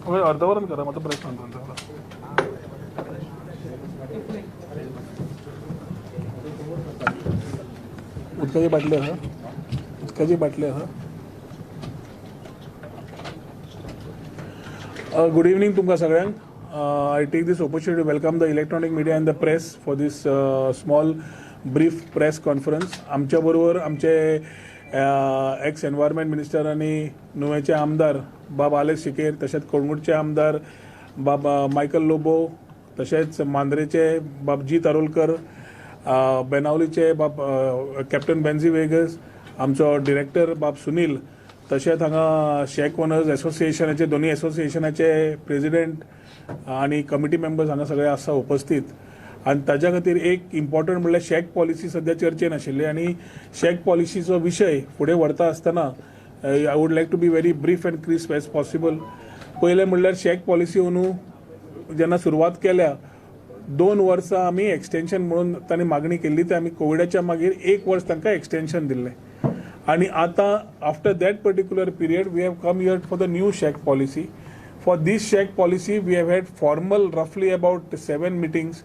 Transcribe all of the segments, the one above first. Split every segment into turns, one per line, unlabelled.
अर्धवरण करा माझा प्रश्न तुमचा. उदकाची बाटली आहा, उदकाची बाटली आहा. Good evening तुमकां सगळ्यांक. I take this opportunity to welcome the electronic media and the press for this small brief press conference. आमच्या बरोबर आमचे एक्स एनवायरमेंट मिनिस्टर आणि नुवेचे आमदार बाब आलेक्स शिकेर, तसेच कोळंगूटचे आमदार बाब मायकल लोबो, तसेच मांद्रेचे बाब जी तारोलकर, बेनावलीचे बाब कॅप्टन बेन्झी वेगस, आमचो डिरेक्टर बाब सुनील, तशेंच हांगा शेक ओनर्स एसोसिएशनाचे दोन्ही एसोसिएशनाचे प्रेसिडेंट आणि कमिटी मेंबर्स हांगा सगळे आसा उपस्थित. आणि ताज्या खातीर एक इम्पॉर्टंट म्हणल्यार शेक पॉलिसी सध्या चर्चेन आशिल्ली आणि शेक पॉलिसीचो विशय फुडें व्हरता आसतना I would like to be very brief and crisp as possible. पयलें म्हणल्यार शेक पॉलिसी अंदू जेन्ना सुरवात केल्या 2 वर्सां आमी एक्सटेंशन म्हणून तांणी मागणी केल्ली, ते आमी कोविडाच्या मागीर 1 वर्स तांकां एक्सटेंशन दिल्लें. आणि आता after that particular period we have come here for the new shack policy. For this SHAC policy, we have had formal roughly about 7 meetings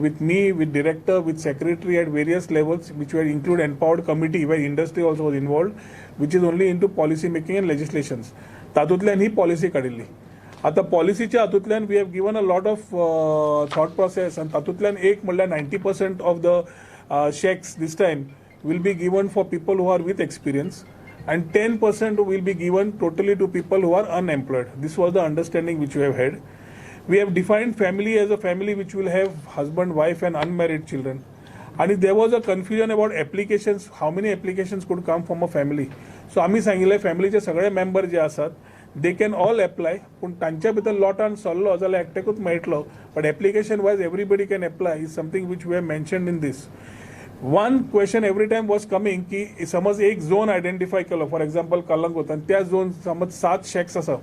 with me, with director, with secretary at various levels, which were include empowered committee where industry also was involved, which is only into policy making and legislations. तातूंतल्यान ही policy काडिल्ली. आता पॉलिसीच्या हातूंतल्यान we have given a lot of thought process आणि तातूंतल्यान एक म्हणल्यार 90% of the shacks this time will be given for people who are with experience and 10% will be given totally to people who are unemployed. This was the understanding which we have had. We have defined family as a family which will have husband, wife and unmarried children. And there was a confusion about applications, how many applications could come from a family. So आम्ही सांगितले फॅमिलीचे सगळे member जे आसात they can all apply, पण तांच्या भितर लॉटान सरलो जाल्यार एकटेकूच मेळटलो, but application wise everybody can apply is something which we have mentioned in this. One question every time was coming की समज एक zone identify Kelo, for example Calangute, आणि त्या झोन समज 7 शेक्स आसा.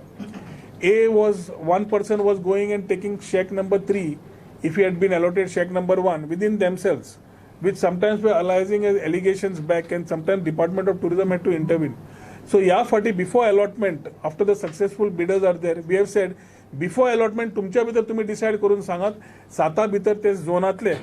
one person was going and taking shack number 3 if he had been allotted shack number 1 within themselves, which sometimes were arising as allegations back and sometimes Department of Tourism had to intervene. So यासाठी before allotment, after the successful bidders are there, we have said before allotment तुमच्या भितर तुम्ही decide करून सांगात 7 भितर ते झोनातले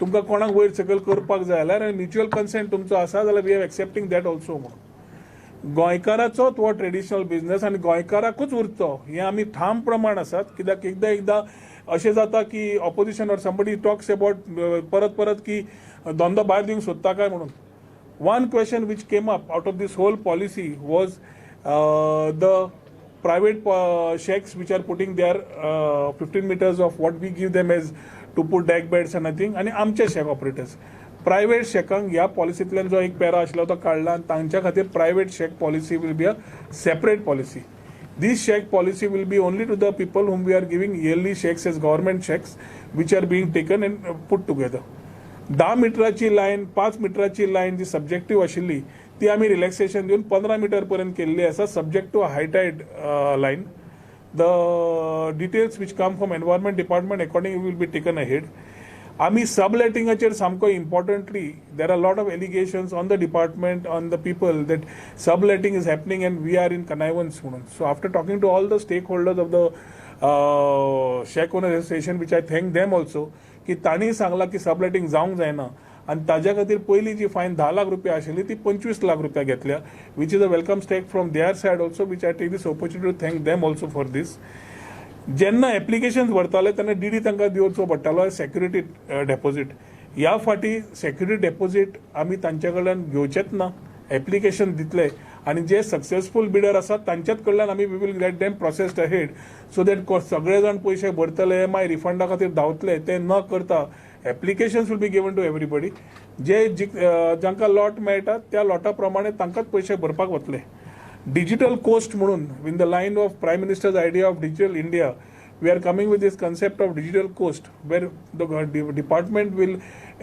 तुमकां कोणाक वयर सकयल करपाक जाय जाल्यार आनी म्युच्युअल कन्सेंट तुमचो आसा जाल्यार we are accepting that also. म्हणून गोंयकाराचोच हो ट्रेडिशनल बिझनेस आनी गोंयकाराकूच उरचो हें आमी ठाम प्रमाण आसात. कित्याक एकदां अशें जाता की opposition or somebody talks about परत की धंदो भायर दिवंक सोदता काय म्हणून. One question which came up out of this whole policy was the private shacks which are putting their 15 meters of what we give them as to put deck beds and nothing, आणि आमचे shake operators private शेकांक ह्या पॉलिसींतल्यान जो एक para आशिल्लो तो काडला आनी तांच्या खातीर private shack policy will be a separate policy. This shack policy will be only to the people whom we are giving yearly shacks as government shacks which are being taken and put together. 10 मिटराची line, 5 मिटराची line जी subjective आशिल्ली ती आम्ही relaxation देऊन 15 metre पर्यंत केल्ली आसा subject to high tide line. The details which come from environment department according will be taken ahead. आम्ही सबलेटिंगाचेर सामको importantly there are lot of allegations on the department on the people that subletting is happening and we are in connivance म्हणून. So after talking to all the stakeholders of the shack owner association which I thank them also की तांणी सांगला की subletting जावंक जायना आणि ताज्या खातीर पयली जी फायन 10 लाख रुपया आशिल्ली ती 25 लाख रुपया घेतल्या, which is a welcome stake from there side also, which I take this opportunity to thank them also for this. जेन्ना एप्लिकेशन्स भरताले तेन्ना डीडी तांकां दिवचो पडटालो सेक्युरिटी डेपॉझिट. ह्या फाटी सेक्युरिटी डेपॉझिट आमी तांचे कडल्यान घेवचेच ना, एप्लिकेशन दितले आणि जे सक्सेसफुल बिडर आसात तांच्याच कडल्यान आमी we will get them processed ahead so that सगळे जाण पयशे भरतले मागीर रिफंडा खातीर धांवतले ते न करता applications will be given to everybody. जे जांकां लॉट मेळटा त्या लॉटा प्रमाणे तांकांच पयशे भरपाक वतले. डिजिटल कोस्ट म्हणून in the line of prime minister's idea of digital India we are coming with this concept of digital coast where the department will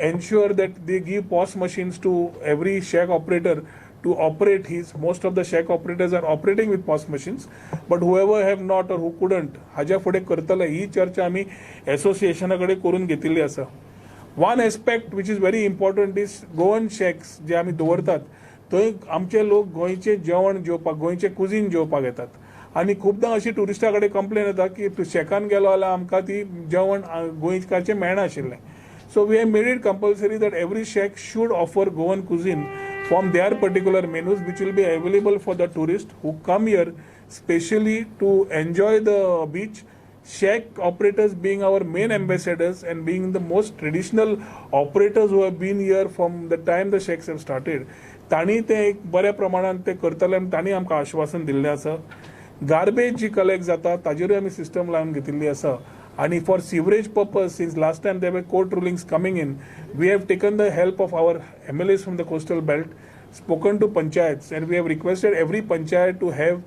ensure that they give POS machines to every shack operator to operate his. Most of the shack operators are operating with POS machines, but whoever have not or who couldn't हाज्या फुडें करतले ही चर्चा आमी एसोसिएशना कडेन करून घेतिल्ली आसा. One aspect which is very important is Goan shacks जे आमी दवरतात थंय आमचे लोक गोंयचे जेवण जेवपाक गोंयचे कुझीन जेवपाक येतात आनी खुबदां अशी टुरिस्टा कडेन कंप्लेन येता की शेकान गेलो जाल्यार आमकां ती जेवण गोंयकाचें मेळनाशिल्लें. So we have made it compulsory that every shack should offer Goan cuisine from their particular menus, which will be available for the tourists who come here specially to enjoy the beach. Shack operators being our main ambassadors and being the most traditional operators who have been here from the time the shacks have started. तांणी ते एक बऱ्या प्रमाणात ते करतले आनी तांणी आमकां आश्वासन दिल्लें आसा. गार्बेज जी कलेक्ट जाता ताजेरूय आमी सिस्टम लावन घेतिल्ली आसा. And for sewerage purpose, since last time there were court rulings coming in, we have taken the help of our MLAs from the coastal belt, spoken to panchayats, and we have requested every panchayat to have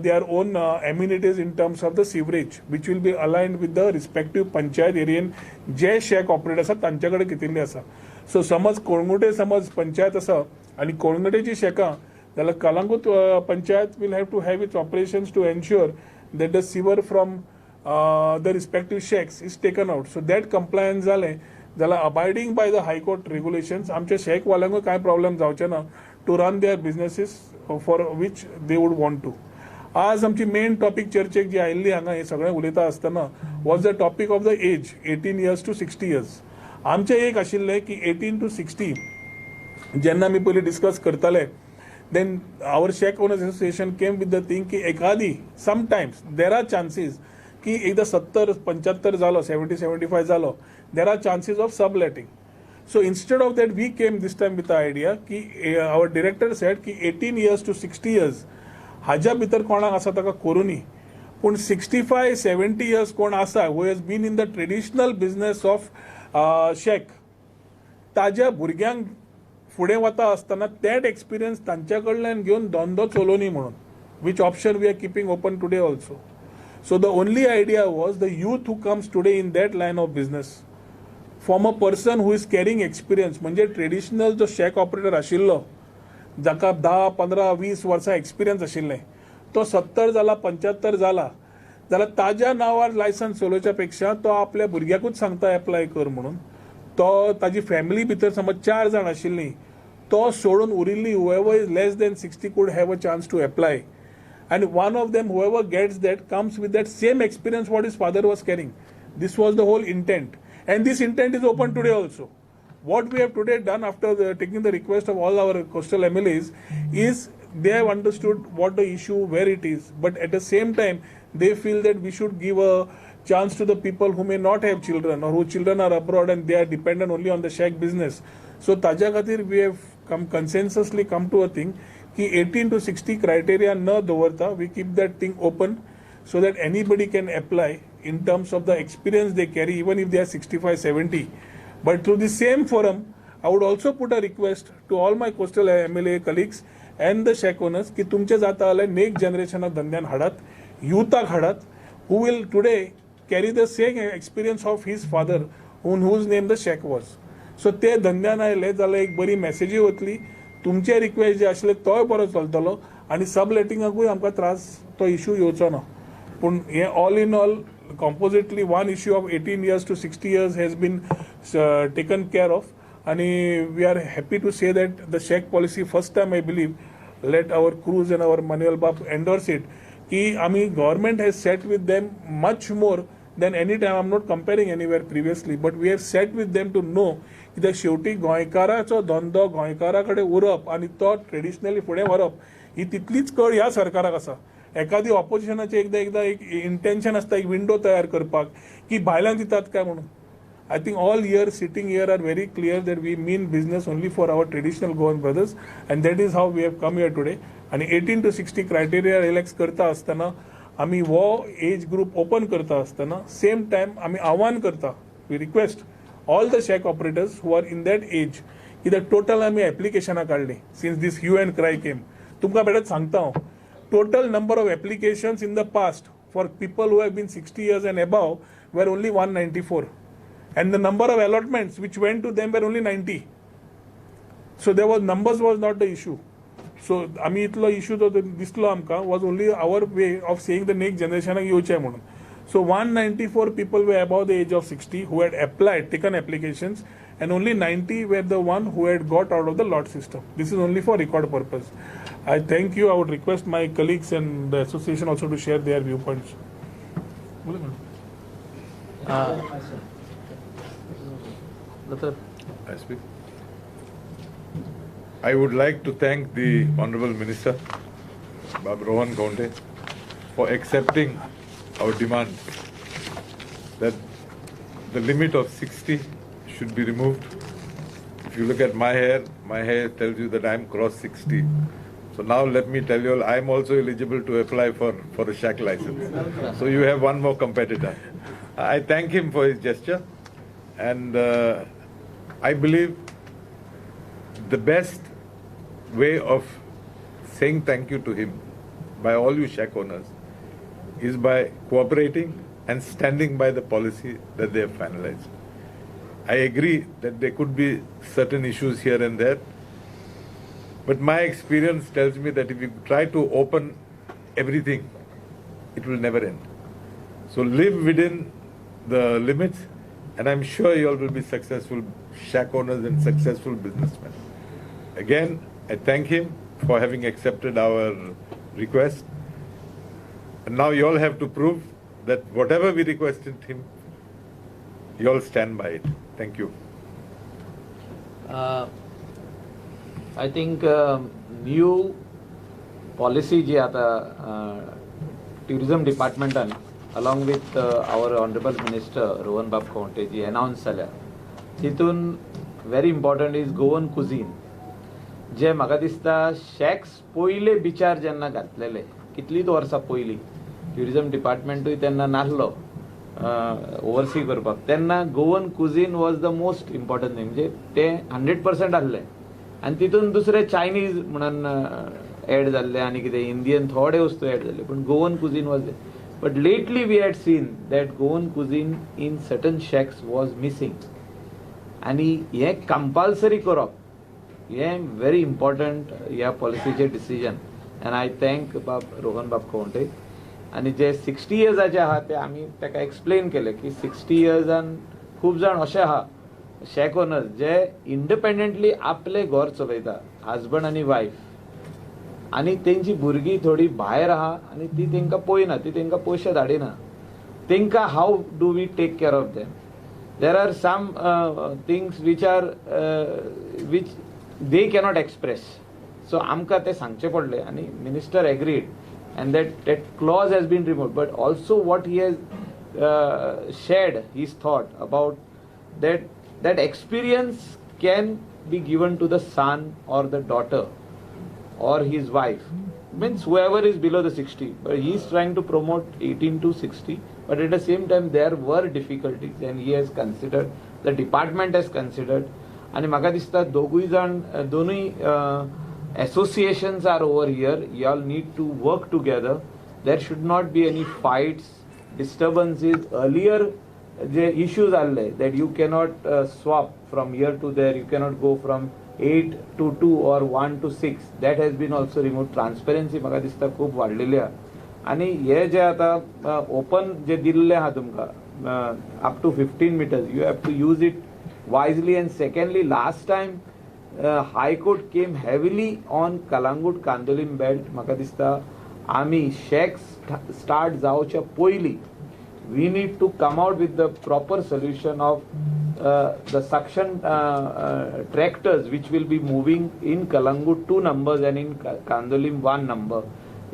their own amenities in terms of the sewerage, which will be aligned with the respective panchayat area J shack operators आसा तांचे कडेन घेतिल्ली आसा. So समज कोळंगुटे समज पंचायत आसा आनी कोळंगुटेची शेकां जाल्यार Calangute panchayat will have to have its operations to ensure that the sewer from the respective shacks is taken out. So that compliance जालें जाल्यार abiding by the high court regulations आमच्या शेक वाल्यांकूय कांय प्रॉब्लेम जावचे ना to run their businesses for which they would want to. आज आमची main topic चर्चेक जी आयिल्ली हांगा हे सगळें उलयता आसतना was the topic of the age 18 years to 60 years. आमचें एक आशिल्लें की 18 to 60 जेन्ना आमी पयलीं डिस्कस करताले then our shack owners association came with the thing की एखादी sometimes there are chances की एकदा 70-75 जालो 70-75 जालो there are chances of subletting. So instead of that we came this time with the idea की our director said की 18 years to 60 years हाज्या भितर कोणाक आसा ताका करूनी पूण 65-70 years कोण आसा who has been in the traditional business of shack ताज्या भुरग्यांक फुडें वता आसतना that experience तांच्या कडल्यान घेवन धंदो चलोवनी म्हणून which option we are keeping open today also. So the only idea was the youth who comes today in that line of business from a person who is carrying experience म्हणजे traditional जो shake operator आशिल्लो जाका 10-15-20 वर्सां experience आशिल्लें तो 70 जाला 75 जाला जाल्यार ताज्या नांवार लायसन्स चलोवच्या पेक्षा तो आपल्या भुरग्याकूच सांगता एप्लाय कर म्हणून. तो ताजी फॅमिली भितर समज 4 जाण आशिल्लीं तो सोडून उरिल्ली whoever is less than 60 could have a chance to apply. And one of them, whoever gets that, comes with that same experience what his father was carrying. This was the whole intent. And this intent is open today also. What we have today done after taking the request of all our coastal MLAs is they have understood what the issue, where it is. But at the same time, they feel that we should give a chance to the people who may not have children or whose children are abroad and they are dependent only on the shack business. So Taja Khatir, we have consensusly come to a thing कि 18 to 60 criteria न दवरता we keep that thing open so that anybody can apply in terms of the experience they carry even if they are 65-70. But through the same forum I would also put a request to all my coastal MLA colleagues and the shack owners की तुमचे जाता जाल्यार next जनरेशनाक धंद्यान हाडात युथाक हाडात who will today carry the same experience of his father on whose name the shack was. So ते धंद्यान आयले जाल्यार एक बरी मेसेजूय वतली तुमचे रिक्वेस्ट जे आसले तोय बरो चलतलो आनी सबलेटिंगाकूय आमकां त्रास तो इश्यू येवचो ना. पूण हे all in all compositely one issue of 18 years to 60 years has been taken care of and we are happy to say that the shack policy first time I believe let our Cruz and our Manuel Bab endorse it ki ami government has set with them much more than any time. I'm not comparing anywhere previously but we have set with them to know की त्या शेवटी गोंयकाराचो धंदो गोंयकारा कडेन उरप आनी तो traditionally फुडें व्हरप ही तितलीच कळ ह्या सरकाराक आसा. एखादी ऑपोजिशनाचे एकदा एक इंटेंशन आसता एक विंडो तयार करपाक की भायल्यान दितात काय म्हणून. I think all here sitting here are very clear that we mean business only for our traditional Goan brothers and that is how we have come here today. आनी 18 to 60 क्रायटेरिया रिलॅक्स करता आसतना आमी हो एज ग्रुप ओपन करता आसतना same time आमी आव्हान करता we request all the shack operators who are in that age की the total आम्ही applications काढली since this hue and cry came. तुमका बेटा सांगता हांव total number of applications in the past for people who have been 60 years and above were only 194 and the number of allotments which went to them were only 90. So there was numbers was not the issue. So आम्ही इतलो issue जो दिसलो आमकां was only our way of saying the next generation येवचें म्हणून. So 194 people were above the age of 60 who had applied, taken applications and only 90 were the one who had got out of the lot system. This is only for record purpose. I thank you. I would request my colleagues and the association also to share their viewpoints.
I speak. I would like to thank the Honorable Minister, Bab Rohan Kaunte, for accepting our demand that the limit of 60 should be removed. If you look at my hair tells you that I'm crossed 60. So now let me tell you all, I'm also eligible to apply for a shack license. So you have one more competitor. I thank him for his gesture, and I believe the best way of saying thank you to him by all you shack owners is by cooperating and standing by the policy that they have finalized. I agree that there could be certain issues here and there, but my experience tells me that if you try to open everything, it will never end. So live within the limits, and I'm sure you all will be successful shack owners and successful businessmen. Again, I thank him for having accepted our request. And now you all have to prove that whatever we requested him, you all stand by it. Thank you.
I think new policy जी आता tourism department along with our honorable minister Rohan Bab Kaunte ji announce जाल्या तितून very important is Goan cuisine. जे म्हाका दिसता shacks पयले बिचार जेन्ना घातलेले कितलींच वर्सां पयलीं ट्युरिजम डिपार्टमेंटूय तेन्ना नासलो ओवरसी करपाक तेन्ना Goan cuisine was the most important thing म्हणजे ते 100% आसलें आनी तितून दुसरे चायनीज म्हणून एड जाल्ले आनी कितें इंडियन थोडे वस्तू एड जाल्ले पूण Goan cuisine was but lately we had seen that Goan cuisine in certain shacks was missing आनी हें कंपल्सरी करप हें व्हेरी इम्पॉर्टंट ह्या पॉलिसीचें decision and I thank Rohan Bab Khaunte आनी जे 60 इयर्साचे आहा ते आमी ताका एक्सप्लेन केले की 60 इयर्सान खूब जाण अशे आहा शॅक ओनर्स जे इंडिपेंडंटली आपले घर चलयता हजबंड आनी वायफ आनी तेंची भुरगीं थोडी भायर आहा आनी ती तेंकां पळयना ती तेंकां पयशे धाडिना तेंकां how do we take care of them there are some things which are which they cannot express. So आमकां ते सांगचे पडले आनी minister agreed and that clause has been removed, but also what he has shared his thought about that experience can be given to the son or the daughter or his wife, means whoever is below the 60, but he is trying to promote 18 to 60, but at the same time there were difficulties and he has considered, the department has considered. आणि म्हाका दिसता दोनूय associations are over here. You all need to work together. There should not be any fights, disturbances. Earlier the issues आले that you cannot swap from here to there. You cannot go from 8 to 2 or 1 to 6. That has been also removed. Transparency म्हाका दिसता खूब वाडलेली आहा आनी हे जे आता open जे दिल्ले आहा तुमकां up to 15 meters. You have to use it wisely. And secondly, last time High Court came heavily on Kalangut Kandolim belt. म्हाका दिसता आमी shacks start जावच्या पयली we need to come out with the proper solution of the suction tractors which will be moving in Kalangut 2 numbers and in Kandolim 1 number.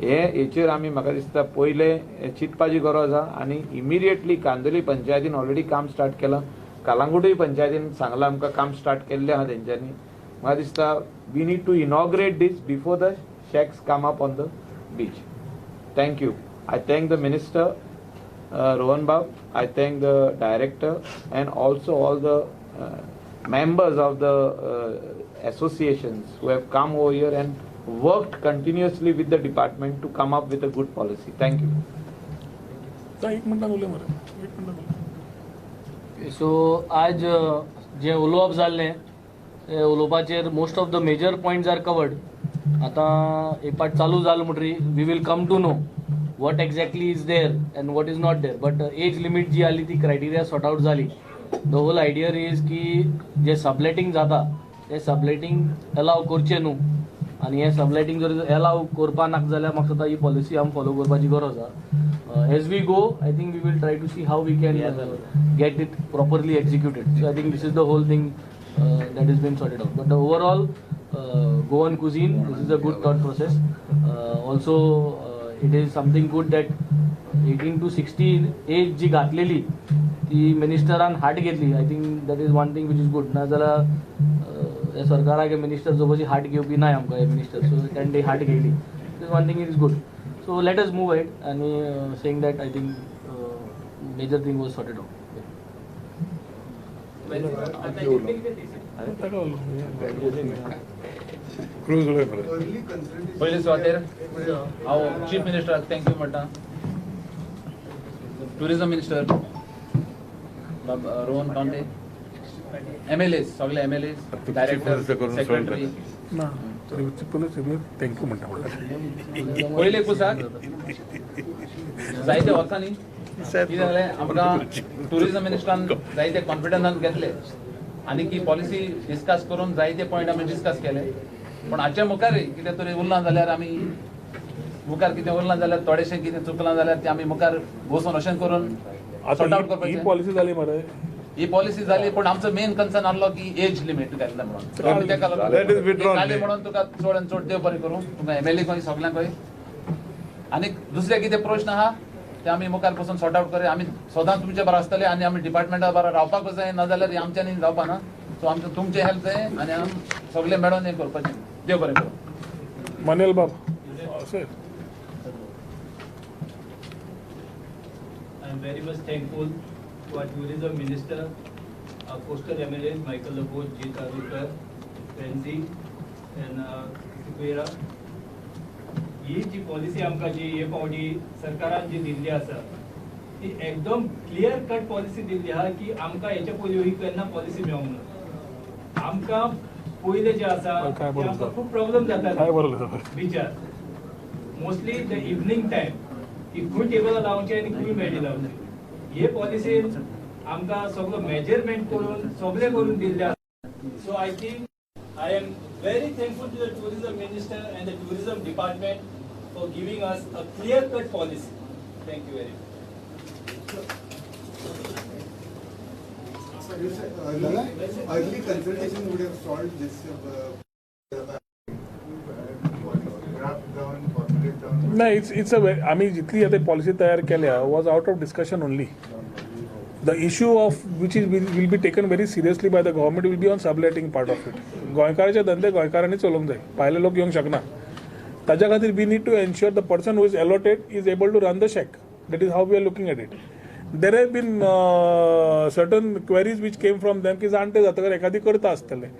हेचेर आमी म्हाका दिसता पयले चिंतपाची गरज आहा आनी इमिडिएटली कांदोली पंचायतीन ऑलरेडी काम स्टार्ट केलां कालांगुटूय पंचायतीन सांगलां आमकां काम स्टार्ट केल्लें आहा तेंच्यांनी म्हाका दिसता we need to inaugurate this before the shacks come up on the beach. Thank you. I thank the minister Rohan Bab, I thank the director and also all the members of the associations who have come over here and worked continuously with the department to come up with a good policy. Thank you.
So आज जे उलोवप जाल्लें ते उलोवपाचेर most of the major points are covered. आतां एक part चालू जालो म्हणटरी we will come to know what exactly is there and what is not there, but age limit जी आली ती criteria sort out झाली द होल आयडिया इज की जे subletting जाता ते सबलेटिंग अलाव करचे न्हू आनी हे सबलेटिंग जर अलाव करपा नाका जाल्यार म्हाका दिसता ही पॉलिसी आमी फॉलो करपाची गरज आसा as we go I think we will try to see how we can get it properly executed so I think this is the whole thing that has been sorted out. But the overall Goan cuisine, this is a good thought process. Also, it is something good that 18 to 60 age जी घातलेली ती मिनिस्टरान हाट घेतली. I think that is one thing which is good. नाजाल्यार सरकाराक minister जवळची हाट घेवपी नाय आमकां minister, सो तांणी हाट घेतली. This is one thing is good. So let us move ahead and saying that I think major thing was sorted out.
Cruise उलय मरे.
पयले सुवातेर हांव चीफ मिनिस्टराक थँक्यू म्हणटा. टुरिजम मिनिस्टर रोहन गांवटे, MLAs सगळे MLAs, डायरेक्टर, सेक्रेटरी,
ना थँक्यू म्हणटा.
पयले कुसाक जायते वर्सांनी कितें जालें आमकां टुरिजम मिनिस्टरान जायते कॉन्फिडन्सान घेतले आनी की पॉलिसी डिस्कस करून जायते पॉयंट आमी डिस्कस केले. पण हाचे मुखारय कितें तरी उरलां जाल्यार आमी मुखार कितें उरलां जाल्यार थोडेशें कितें चुकलां जाल्यार ते आमी मुखार बसून अशें करून सॉर्ट आउट
ही
करपाचें.
पॉलिसी जाली मरे.
ही पॉलिसी जाली पण आमचो मेन कन्सर्न आसलो की एज लिमिट घातला म्हणून तेका
That is withdrawn.
लागून म्हणून तुका चड आनी चड देव बरें करूं तुका MLA खंय सगळ्यांक आनी दुसरे कितें प्रश्न आहा ते आमी मुखार बसून सॉर्ट आउट करूया. आमी सदांच तुमचे बरो आसतले आनी आमी डिपार्टमेंटा बरो रावपाक जाय, नाजाल्यार आमच्यानी जावपा ना. सो आमचें तुमचे हेल्प जाय आनी आमी सगळे मेळोन हें करपाचें. देव बरें करूं.
मनेल बाब sir.
I am very much thankful to our tourism minister, our coastal MLAs Michael Labode, G. Tadukar, Renzi, and Kuera. ही जी पॉलिसी आमकां जी हे फावटी सरकारान जी दिल्ली आसा ती एकदम क्लियर कट पॉलिसी दिल्ली आहा की आमकां हेच्या पयलीं ही केन्ना पॉलिसी मेळोंक ना. आमकां पयले जे आसा ते आमकां खूब प्रॉब्लेम जाता बिचार. मोस्टली द इवनिंग टायम की खंय टेबलां लावचे आनी खंय मेळटी लावची. हे पॉलिसीन आमकां सगळो मेजरमेंट करून सगळे करून दिल्ले आसा. So I think I am very thankful to the tourism minister and the tourism department for giving us a clear cut policy. Thank you very much.
So you said early consultation would have solved this draft down, formulate down.
नाही, it's a very, आम्ही जितली आता policy तयार केल्या was out of discussion only. The issue of which is will be taken very seriously by the government will be on subletting part of it. गोंयकाराचे धंदे गोंयकारांनी चलोवंक जाय, भायले लोक येवंक शकना. ताज्या खातीर we need to ensure the person who is allotted is able to run the shack. That is how we are looking at it. There have been certain queries which came from them की जाणटे जातकर एखादी करता आसतले.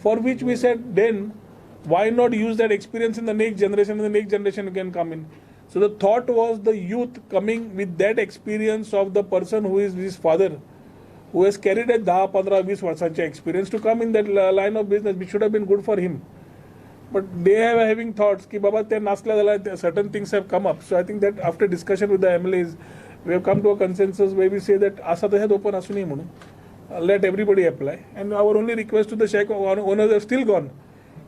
For which we said then why not use that experience in the next generation, and the next generation can come in. So the thought was the youth coming with that experience of the person who is his father, who has carried a 10-15-20 वर्षांचे experience to come in that line of business, which should have been good for him. But they have having thoughts कि बाबा ते नासल्या जाल्यार certain things have come up. So I think that after discussion with the MLAs, we have come to a consensus where we say that आसा तशेंच open आसूं न्ही म्हणून. Let everybody apply. And our only request to the shack owners have still gone.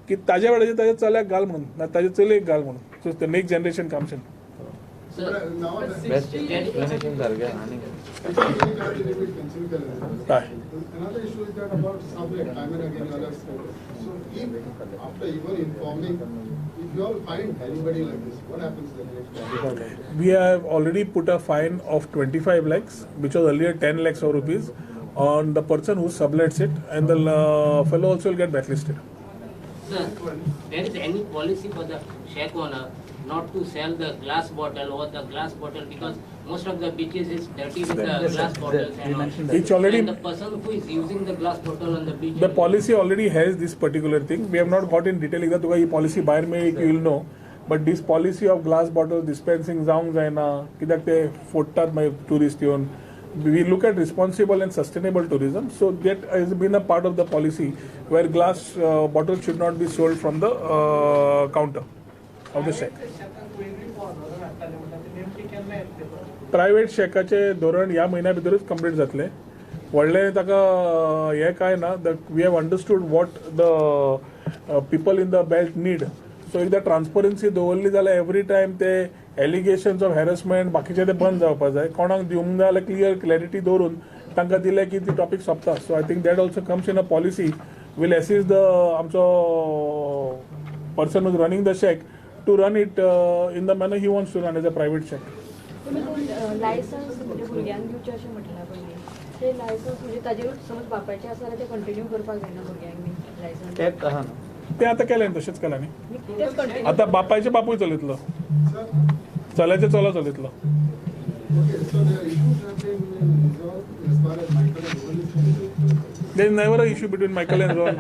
की ताज्या वेळाचेर ताज्या चल्याक घाल म्हणून, ना ताज्या चलयेक घाल म्हणून. So the next generation comes in.
Best explanation सारकें आनी
काय?
Another issue is that about sublet. I mean, again, you all have spoken. So, if after even informing, if you all find anybody like this, what happens then?
We have already put a fine of 25 lakhs, which was earlier 10 lakhs of rupees, on the person who sublets it, and the fellow also will get blacklisted.
Sir, there is any policy for the shack owner not to sell the glass bottle or the glass bottle, because most of the beaches is dirty with the glass bottles and all.
It's already,
And the person who is using the glass bottle on the beach.
the policy already has this particular thing. We have not got in detail एकदा तुका ही policy भायर मेळ्ळी की you will know. But this policy of glass bottles dispensing जावंक जायना, कित्याक ते फोडटात मागीर टुरिस्ट येवन. We look at responsible and sustainable tourism, so that has been a part of the policy where glass bottles should not be sold from the counter of the shack. Private शेकाचे धोरण ह्या म्हयन्या भितरूच complete जातले. व्हडलें ताका हें काय ना we have understood what the people in the belt need. So एकदां ट्रान्सपरन्सी दवरली जाल्यार एवरी टायम ते एलिगेशन्स ऑफ हॅरसमेंट बाकीचे ते बंद जावपाक जाय. कोणाक दिवंक जाय जाल्यार क्लियर क्लॅरिटी दवरून तांकां दिलें की ती टॉपीक सोंपता. So I think that also comes in a policy will assist the आमचो person who's running the shack to run it in the manner he wants to run as a private shack.
Licence म्हणजे भुरग्यांक दिवचे अशें म्हटलें पयलीं ते licence म्हणजे ताजेर समज बापायचें आसा जाल्यार ते कंटिन्यू करपाक जायना भुरग्यांक बी लायसन्स
तेच आहा न्हू.
ते आतां केलें तशेंच केलां न्ही.
तेच कंटिन्यू
आतां बापायचे बापूय चलयतलो, चल्याचे चलो चलयतलो.
Okay, so the issues have been resolved as far as Michael and Rohan is concerned.
There is never an issue between Michael and Ron.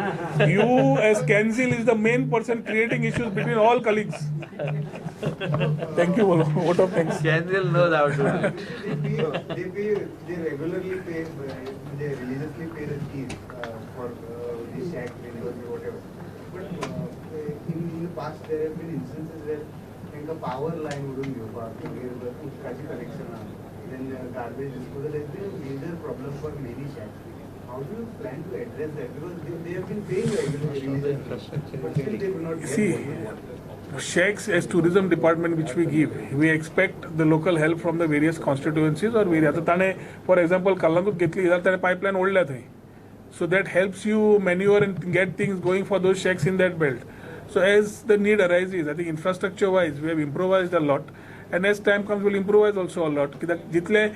You as Council is the main person creating issues between all colleagues. Thank you, Bolo. Vote of thanks.
Council knows how to do it.
They regularly pay, they religiously pay the fees for the shack windows or whatever. But in the past there have been instances where a power line wouldn't go back, ushkachi connection, then garbage disposal has been a major problem for many shacks. How do you plan to address that? Because they have been paying regularly, but still they will not get
See,
what they want.
shacks as tourism department which we give, we expect the local help from the various constituencies or various. आता ताणे for example कल्लांगूट घेतली जाल्यार ताणे pipeline ओडल्या थंय. So that helps you maneuver and get things going for those shacks in that belt. So as the need arises, I think infrastructure wise we have improvised a lot, and as time comes we'll improvise also a lot. कित्याक जितले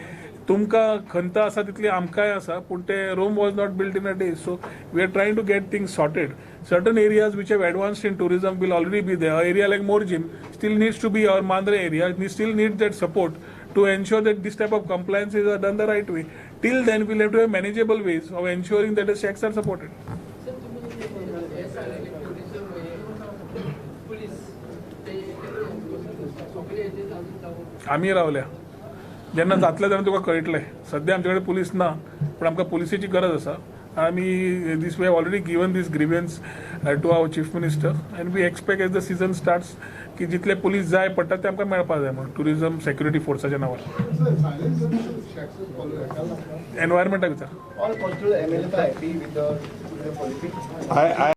तुमकां खंत आसा तितली आमकांय आसा, पूण ते Rome was not built in a day. So we are trying to get things sorted. Certain areas which have advanced in tourism will already be there. An area like Morjim still needs to be, our Mandre area, we still need that support to ensure that this type of compliances are done the right way. Till then we'll have to have manageable ways of ensuring that the shacks are supported. आम्ही रावल्या जेन्ना जातलें तेन्ना तुका कळटलें. सद्या आमचे कडेन पुलीस ना, पूण आमकां पुलिसेची गरज आसा. आमी this we have already given this grievance to our chief minister and we expect as the season starts की जितले पुलीस जाय पडटा ते आमकां मेळपाक जाय म्हणून टुरिजम सेक्युरिटी फोर्साच्या नांवार.
Sir, silence conditions, shacks will follow.
एनवायरमेंटाक विचार.
All postal MLAs are happy with the policy.